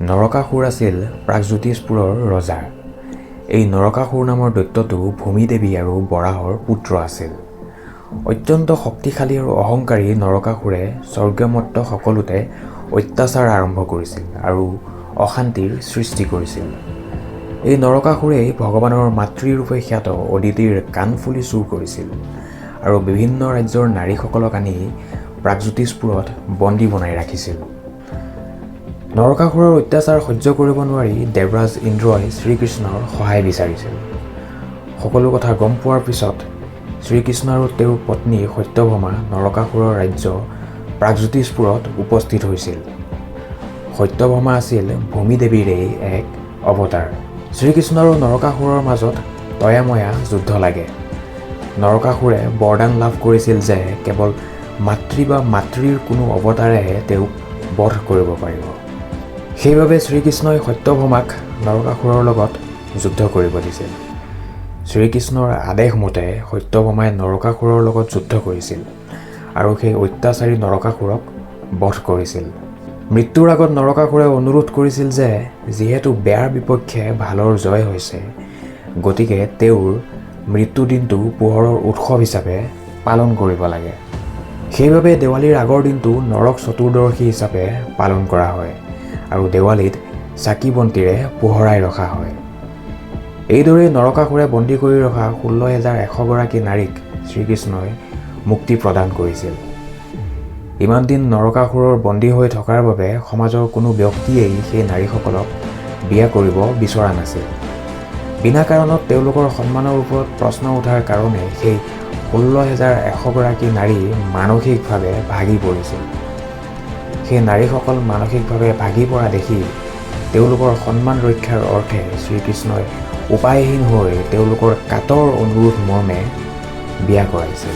নৰকাসুৰ আছিল প্ৰাগজ্যোতিষপুৰৰ ৰজা। এই নৰকাসুৰ নামৰ দৈত্যটো ভূমিদেৱী আৰু বৰাহৰ পুত্ৰ আছিল। অত্যন্ত শক্তিশালী আৰু অহংকাৰী নৰকাসুৰে স্বৰ্গমত্ত সকলোতে অত্যাচাৰ আৰম্ভ কৰিছিল আৰু অশান্তিৰ সৃষ্টি কৰিছিল। এই নৰকাসুৰেই ভগৱানৰ মাতৃৰূপে খ্যাত অদিতিৰ কাণফুলি চুৰ কৰিছিল আৰু বিভিন্ন ৰাজ্যৰ নাৰীসকলক আনি প্ৰাগজ্যোতিষপুৰত বন্দী বনাই ৰাখিছিল। নৰকাসুৰৰ অত্যাচাৰ সহ্য কৰিব নোৱাৰি দেৱৰাজ ইন্দ্ৰই শ্ৰীকৃষ্ণৰ সহায় বিচাৰিছিল। সকলো কথা গম পোৱাৰ পিছত শ্ৰীকৃষ্ণ আৰু তেওঁৰ পত্নী সত্যভামা নৰকাসুৰৰ ৰাজ্য প্ৰাগজ্যোতিষপুৰত উপস্থিত হৈছিল। সত্যভামা আছিল ভূমিদেৱীৰেই এক অৱতাৰ। শ্ৰীকৃষ্ণ আৰু নৰকাসুৰৰ মাজত তয়াময়া যুদ্ধ লাগে। নৰকাসুৰে বৰদান লাভ কৰিছিল যে কেৱল মাতৃ বা মাতৃৰ কোনো অৱতাৰেহে তেওঁক বধ কৰিব পাৰিব। সেইবাবে শ্ৰীকৃষ্ণই সত্যভামাক নৰকাসুৰৰ লগত যুদ্ধ কৰিব দিছিল। শ্ৰীকৃষ্ণৰ আদেশ মতে সত্যভামাই নৰকাসুৰৰ লগত যুদ্ধ কৰিছিল আৰু সেই অত্যাচাৰী নৰকাসুৰক বধ কৰিছিল। মৃত্যুৰ আগত নৰকাসুৰে অনুৰোধ কৰিছিল যে যিহেতু বেয়াৰ বিপক্ষে ভালৰ জয় হৈছে, গতিকে তেওঁৰ মৃত্যুদিনটো পোহৰৰ উৎসৱ হিচাপে পালন কৰিব লাগে। সেইবাবে দেৱালীৰ আগৰ দিনটো নৰক চতুৰ্দশী হিচাপে পালন কৰা হয় আৰু দেৱালীত চাকি বন্তিৰে পোহৰাই ৰখা হয়। এইদৰে নৰকাসুৰে বন্দী কৰি ৰখা 16,100 গৰাকী নাৰীক শ্ৰীকৃষ্ণই মুক্তি প্ৰদান কৰিছিল। ইমান দিন নৰকাসুৰৰ বন্দী হৈ থকাৰ বাবে সমাজৰ কোনো ব্যক্তিয়েই সেই নাৰীসকলক বিয়া কৰিব বিচৰা নাছিল। বিনা কাৰণত তেওঁলোকৰ সন্মানৰ ওপৰত প্ৰশ্ন উঠাৰ কাৰণে সেই 16,100 গৰাকী নাৰী মানসিকভাৱে ভাগি পৰিছিল। সেই নাৰীসকল মানসিকভাৱে ভাগি পৰা দেখি তেওঁলোকৰ সন্মান ৰক্ষাৰ অৰ্থে শ্ৰীকৃষ্ণই উপায়হীন হৈ তেওঁলোকৰ কাতৰ অনুৰোধ মৰ্মে বিয়া কৰাইছিল।